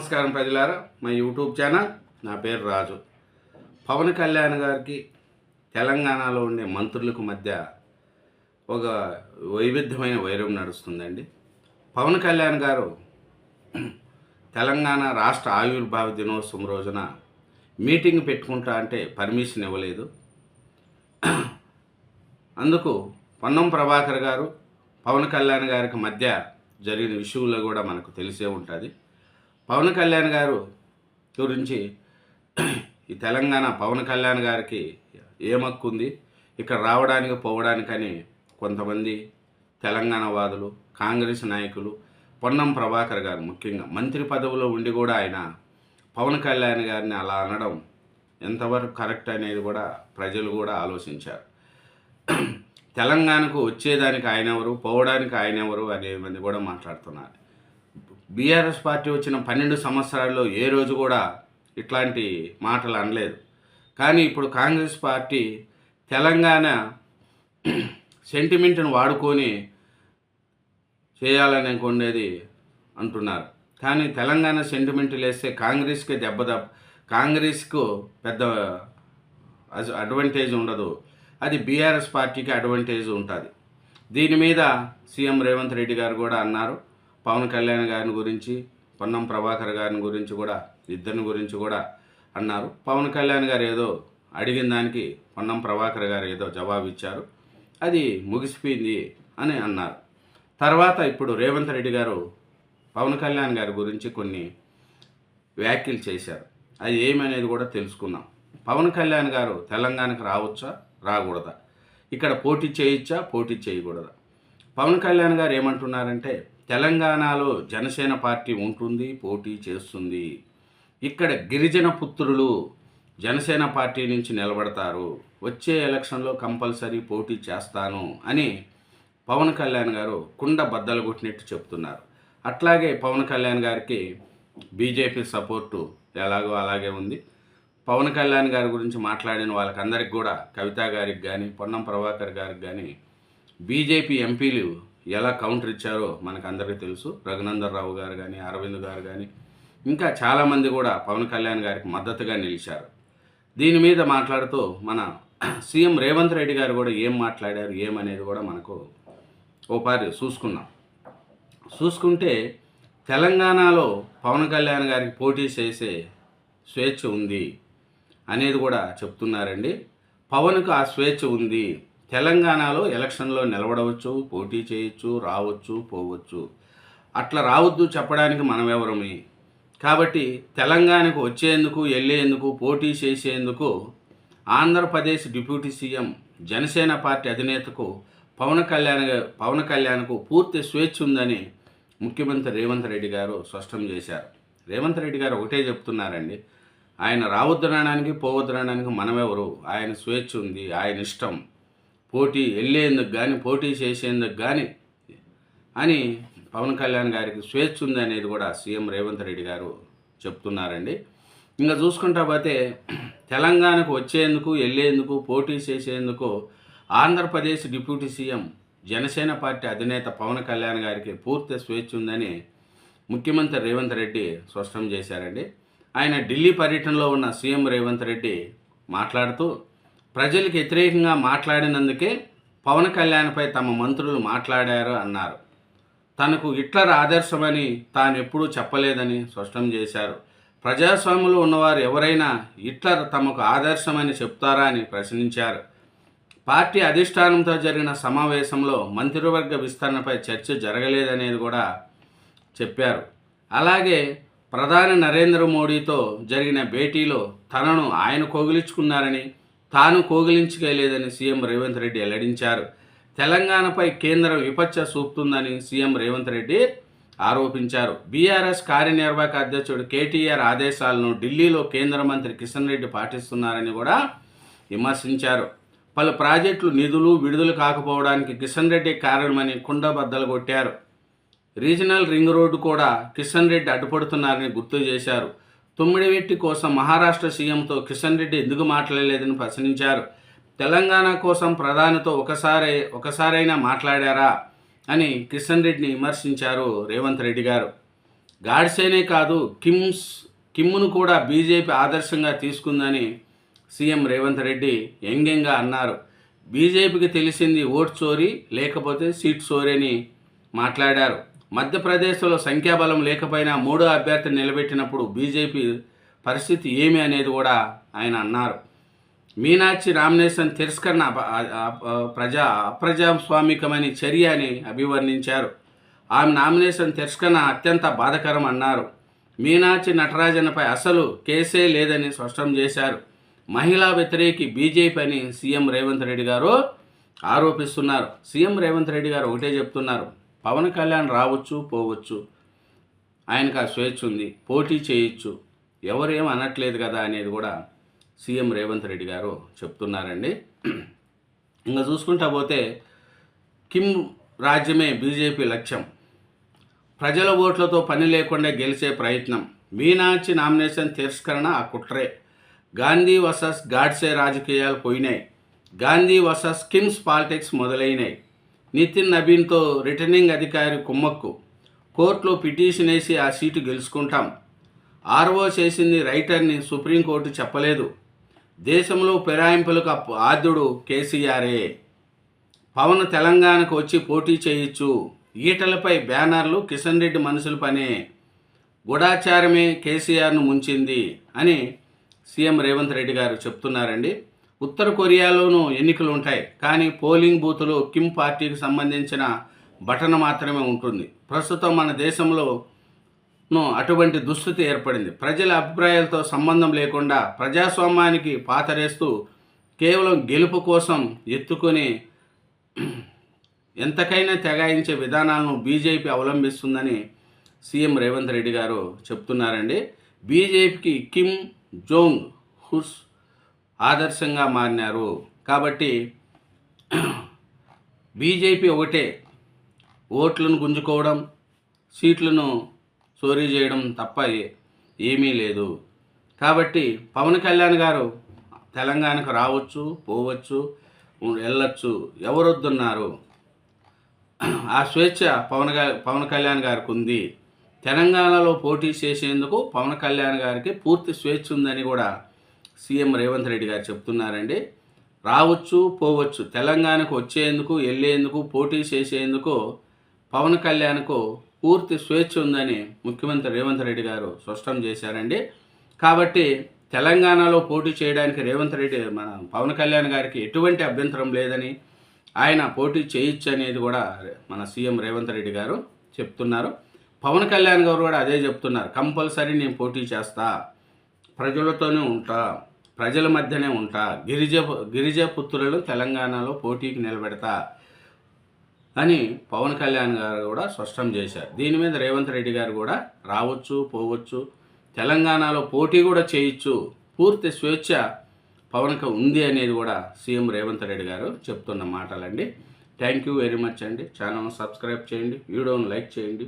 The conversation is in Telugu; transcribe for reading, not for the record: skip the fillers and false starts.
నమస్కారం ప్రజలారా, మా యూట్యూబ్ ఛానల్. నా పేరు రాజు. పవన్ కళ్యాణ్ గారికి తెలంగాణలో ఉండే మంత్రులకు మధ్య ఒక వైవిధ్యమైన వైరం నడుస్తుందండి. పవన్ కళ్యాణ్ గారు తెలంగాణ రాష్ట్ర ఆవిర్భావ దినోత్సవం రోజున మీటింగ్ పెట్టుకుంటా అంటే పర్మిషన్ ఇవ్వలేదు. అందుకు పొన్నం ప్రభాకర్ గారు పవన్ కళ్యాణ్ గారికి మధ్య జరిగిన విషయంలో కూడా మనకు తెలిసే ఉంటుంది. పవన్ కళ్యాణ్ గారు గురించి ఈ తెలంగాణ పవన్ కళ్యాణ్ గారికి ఏమక్కుంది ఇక్కడ రావడానికి పోవడానికని కొంతమంది తెలంగాణ వాదులు, కాంగ్రెస్ నాయకులు, పొన్నం ప్రభాకర్ గారు ముఖ్యంగా మంత్రి పదవిలో ఉండి కూడా ఆయన పవన్ కళ్యాణ్ గారిని అలా అనడం ఎంతవరకు కరెక్ట్ అనేది కూడా ప్రజలు కూడా ఆలోచించారు. తెలంగాణకు వచ్చేదానికి ఆయన ఎవరు, పోవడానికి ఆయన ఎవరు అనే మంది కూడా మాట్లాడుతున్నారు. బీఆర్ఎస్ పార్టీ వచ్చిన 12 సంవత్సరాల్లో ఏ రోజు కూడా ఇట్లాంటి మాటలు అనలేదు. కానీ ఇప్పుడు కాంగ్రెస్ పార్టీ తెలంగాణ సెంటిమెంట్ను వాడుకొని చేయాలని కొండేది అంటున్నారు. కానీ తెలంగాణ సెంటిమెంట్ వేస్తే కాంగ్రెస్కు పెద్ద అడ్వాంటేజ్ ఉండదు, అది బీఆర్ఎస్ పార్టీకి అడ్వాంటేజ్ ఉంటుంది. దీని మీద సీఎం రేవంత్ రెడ్డి గారు కూడా అన్నారు. పవన్ కళ్యాణ్ గారిని గురించి, పొన్నం ప్రభాకర్ గారిని గురించి కూడా, ఇద్దరిని గురించి కూడా అన్నారు. పవన్ కళ్యాణ్ గారు ఏదో అడిగిన దానికి పొన్నం ప్రభాకర్ గారు ఏదో జవాబు ఇచ్చారు, అది ముగిసిపోయింది అని అన్నారు. తర్వాత ఇప్పుడు రేవంత్ రెడ్డి గారు పవన్ కళ్యాణ్ గారి గురించి కొన్ని వ్యాఖ్యలు చేశారు. అది ఏమనేది కూడా తెలుసుకుందాం. పవన్ కళ్యాణ్ గారు తెలంగాణకు రావచ్చా, రాకూడదా, ఇక్కడ పోటీ చేయొచ్చా, పోటీ చేయకూడదా? పవన్ కళ్యాణ్ గారు ఏమంటున్నారంటే తెలంగాణలో జనసేన పార్టీ ఉంటుంది, పోటీ చేస్తుంది. ఇక్కడ గిరిజన పుత్రులు జనసేన పార్టీ నుంచి నిలబడతారు, వచ్చే ఎలక్షన్లో కంపల్సరీ పోటీ చేస్తాను అని పవన్ కళ్యాణ్ గారు కుండ బద్దలు కొట్టినట్టు చెప్తున్నారు. అట్లాగే పవన్ కళ్యాణ్ గారికి బీజేపీ సపోర్టు ఎలాగో అలాగే ఉంది. పవన్ కళ్యాణ్ గారి గురించి మాట్లాడిన వాళ్ళకందరికి కూడా, కవిత గారికి కానీ, పొన్నం ప్రభాకర్ గారికి కానీ బీజేపీ ఎంపీలు ఎలా కౌంటర్ ఇచ్చారో మనకు అందరికీ తెలుసు. రఘునందన్ రావు గారు కానీ, అరవింద్ గారు కానీ, ఇంకా చాలామంది కూడా పవన్ కళ్యాణ్ గారికి మద్దతుగా నిలిచారు. దీని మీద మాట్లాడుతూ మన సీఎం రేవంత్ రెడ్డి గారు కూడా ఏం మాట్లాడారు, ఏమనేది కూడా మనకు ఓపారి చూసుకుంటే తెలంగాణలో పవన్ కళ్యాణ్ గారికి పోటీ చేసే స్వేచ్ఛ ఉంది అనేది కూడా చెప్తున్నారండి. పవన్కు ఆ స్వేచ్ఛ ఉంది. తెలంగాణలో ఎలక్షన్లో నిలబడవచ్చు, పోటీ చేయొచ్చు, రావచ్చు, పోవచ్చు. అట్లా రావద్దు చెప్పడానికి మనం ఎవరమే. కాబట్టి తెలంగాణకు వచ్చేందుకు, వెళ్ళేందుకు, పోటీ చేసేందుకు Andhra Pradesh deputy CM Janasena party అధినేతకు పవన్ కళ్యాణ్కు పూర్తి స్వేచ్ఛ ఉందని ముఖ్యమంత్రి రేవంత్ రెడ్డి గారు స్పష్టం చేశారు. రేవంత్ రెడ్డి గారు ఒకటే చెప్తున్నారండి, ఆయన రావద్దనడానికి, పోవద్దనడానికి మనమెవరు, ఆయన స్వేచ్ఛ ఉంది, ఆయన ఇష్టం, పోటీ వెళ్ళేందుకు కానీ, పోటీ చేసేందుకు కానీ అని పవన్ కళ్యాణ్ గారికి స్వేచ్ఛ ఉంది అనేది కూడా సీఎం రేవంత్ రెడ్డి గారు చెప్తున్నారండి. ఇంకా చూసుకుంటా పోతే తెలంగాణకు వచ్చేందుకు, వెళ్ళేందుకు, పోటీ చేసేందుకు Andhra Pradesh deputy CM Janasena party అధినేత పవన్ కళ్యాణ్ గారికి పూర్తి స్వేచ్ఛ ఉందని ముఖ్యమంత్రి రేవంత్ రెడ్డి స్పష్టం చేశారండి. ఆయన ఢిల్లీ పర్యటనలో ఉన్న సీఎం రేవంత్ రెడ్డి మాట్లాడుతూ ప్రజలకు వ్యతిరేకంగా మాట్లాడినందుకే పవన్ కళ్యాణ్పై తమ మంత్రులు మాట్లాడారు అన్నారు. తనకు హిట్లర్ ఆదర్శమని తాను ఎప్పుడూ చెప్పలేదని స్పష్టం చేశారు. ప్రజాస్వామ్యంలో ఉన్నవారు ఎవరైనా హిట్లర్ తమకు ఆదర్శమని చెప్తారా అని ప్రశ్నించారు. పార్టీ అధిష్టానంతో జరిగిన సమావేశంలో మంత్రివర్గ విస్తరణపై చర్చ జరగలేదనేది కూడా చెప్పారు. అలాగే ప్రధాని నరేంద్ర మోడీతో జరిగిన భేటీలో తనను ఆయన కోగిలించుకున్నారని, తాను కోగిలించుకోలేదని సీఎం రేవంత్ రెడ్డి వెల్లడించారు. తెలంగాణపై కేంద్రం విపచ్చ చూపుతుందని సీఎం రేవంత్ రెడ్డి ఆరోపించారు. బీఆర్ఎస్ కార్యనిర్వాహక అధ్యక్షుడు కేటీఆర్ ఆదేశాలను ఢిల్లీలో కేంద్ర మంత్రి కిషన్ రెడ్డి పాటిస్తున్నారని కూడా విమర్శించారు. పలు ప్రాజెక్టులు నిధులు విడుదల కాకపోవడానికి కిషన్ రెడ్డి కారణమని కుండ బద్దలు కొట్టారు. రీజనల్ రింగ్ రోడ్డు కూడా కిషన్ రెడ్డి అడ్డుపడుతున్నారని గుర్తు చేశారు. తుమ్మిడివెట్టి కోసం మహారాష్ట్ర సీఎంతో కిషన్ రెడ్డి ఎందుకు మాట్లాడలేదని ప్రశ్నించారు. తెలంగాణ కోసం ప్రధానితో ఒకసారైనా మాట్లాడారా అని కిషన్ రెడ్డిని విమర్శించారు రేవంత్ రెడ్డి గారు. గాడ్సేనే కాదు కిమ్మును కూడా బీజేపీ ఆదర్శంగా తీసుకుందని సీఎం రేవంత్ రెడ్డి వ్యంగ్యంగా అన్నారు. బీజేపీకి తెలిసింది ఓట్ చోరీ లేకపోతే సీట్ చోరీ అని మాట్లాడారు. మధ్యప్రదేశ్లో సంఖ్యాబలం లేకపోయినా 3వ అభ్యర్థిని నిలబెట్టినప్పుడు బీజేపీ పరిస్థితి ఏమి అనేది కూడా ఆయన అన్నారు. మీనాక్షి నామినేషన్ తిరస్కరణ అప్రజాస్వామికమని చర్య అని అభివర్ణించారు. ఆమె నామినేషన్ తిరస్కరణ అత్యంత బాధాకరం అన్నారు. మీనాక్షి నటరాజన్పై అసలు కేసే లేదని స్పష్టం చేశారు. మహిళా వ్యతిరేకి బీజేపీ అని సీఎం రేవంత్ రెడ్డి గారు ఆరోపిస్తున్నారు. సీఎం రేవంత్ రెడ్డి గారు ఒకటే చెప్తున్నారు, పవన్ కళ్యాణ్ రావచ్చు పోవచ్చు, ఆయనకు ఆ స్వేచ్ఛ ఉంది, పోటీ చేయొచ్చు, ఎవరేం అనట్లేదు కదా అనేది కూడా సీఎం రేవంత్ రెడ్డి గారు చెప్తున్నారండి. ఇంకా చూసుకుంటా పోతే కిమ్ రాజ్యమే బీజేపీ లక్ష్యం, ప్రజల ఓట్లతో పని లేకుండా గెలిచే ప్రయత్నం, మీనాక్షి నామినేషన్ తిరస్కరణ ఆ కుట్రే, గాంధీ వర్సెస్ గాడ్సే రాజకీయాలు పోయినాయి, గాంధీ వర్సెస్ కిమ్స్ పాలిటిక్స్ మొదలైనాయి, నితిన్ నబీన్తో రిటర్నింగ్ అధికారి కుమ్మక్కు, కోర్టులో పిటిషన్ వేసి ఆ సీటు గెలుచుకుంటాం, ఆర్ఓ చేసింది రైటర్ని సుప్రీంకోర్టు చెప్పలేదు, దేశంలో ఫిరాయింపులకు ఆద్యుడు కేసీఆరే, పవన్ తెలంగాణకు వచ్చి పోటీ చేయొచ్చు, ఈటలపై బ్యానర్లు కిషన్ రెడ్డి మనుషుల పనే, గూఢాచారమే కేసీఆర్ను ముంచింది అని సీఎం రేవంత్ రెడ్డి గారు చెప్తున్నారండి. ఉత్తర కొరియాలోనూ ఎన్నికలు ఉంటాయి, కానీ పోలింగ్ బూతులు కిమ్ పార్టీకి సంబంధించిన బటన్ మాత్రమే ఉంటుంది. ప్రస్తుతం మన దేశంలో అటువంటి దుస్థితి ఏర్పడింది. ప్రజల అభిప్రాయాలతో సంబంధం లేకుండా ప్రజాస్వామ్యానికి పాతరేస్తూ కేవలం గెలుపు కోసం ఎత్తుకొని ఎంతకైనా తెగాయించే విధానాలను బీజేపీ అవలంబిస్తుందని సీఎం రేవంత్ రెడ్డి గారు చెప్తున్నారండి. బీజేపీకి కిమ్ జోంగ్ హుస్ ఆదర్శంగా మారినారు. కాబట్టి బీజేపీ ఒకటే, ఓట్లను గుంజుకోవడం, సీట్లను చోరీ చేయడం తప్ప ఏమీ లేదు. కాబట్టి పవన్ కళ్యాణ్ గారు తెలంగాణకు రావచ్చు పోవచ్చు వెళ్ళొచ్చు, ఎవరొద్దున్నారు, ఆ స్వేచ్ఛ పవన్ కళ్యాణ్ గారికి ఉంది. తెలంగాణలో పోటీ చేసేందుకు పవన్ కళ్యాణ్ గారికి పూర్తి స్వేచ్ఛ ఉందని కూడా సీఎం రేవంత్ రెడ్డి గారు చెప్తున్నారండి. రావచ్చు పోవచ్చు, తెలంగాణకు వచ్చేందుకు వెళ్ళేందుకు పోటీ చేసేందుకు పవన్ కళ్యాణ్కు పూర్తి స్వేచ్ఛ ఉందని ముఖ్యమంత్రి రేవంత్ రెడ్డి గారు స్పష్టం చేశారండి. కాబట్టి తెలంగాణలో పోటీ చేయడానికి రేవంత్ రెడ్డి మన పవన్ కళ్యాణ్ గారికి ఎటువంటి అభ్యంతరం లేదని, ఆయన పోటీ చేయొచ్చు అనేది కూడా మన సీఎం రేవంత్ రెడ్డి గారు చెప్తున్నారు. పవన్ కళ్యాణ్ గారు కూడా అదే చెప్తున్నారు, కంపల్సరీ నేను పోటీ చేస్తా, ప్రజలతోనే ఉంటా, ప్రజల మధ్యనే ఉంటా, గిరిజ పుత్రులను తెలంగాణలో పోటీకి నిలబెడతా అని పవన్ కళ్యాణ్ గారు కూడా స్పష్టం చేశారు. దీని మీద రేవంత్ రెడ్డి గారు కూడా రావచ్చు పోవచ్చు, తెలంగాణలో పోటీ కూడా చేయొచ్చు, పూర్తి స్వేచ్ఛ పవన్కి ఉంది అనేది కూడా సీఎం రేవంత్ రెడ్డి గారు చెప్తున్న మాటలండి. థ్యాంక్ యూ వెరీ మచ్ అండి. ఛానల్ను సబ్స్క్రైబ్ చేయండి, వీడియోను లైక్ చేయండి.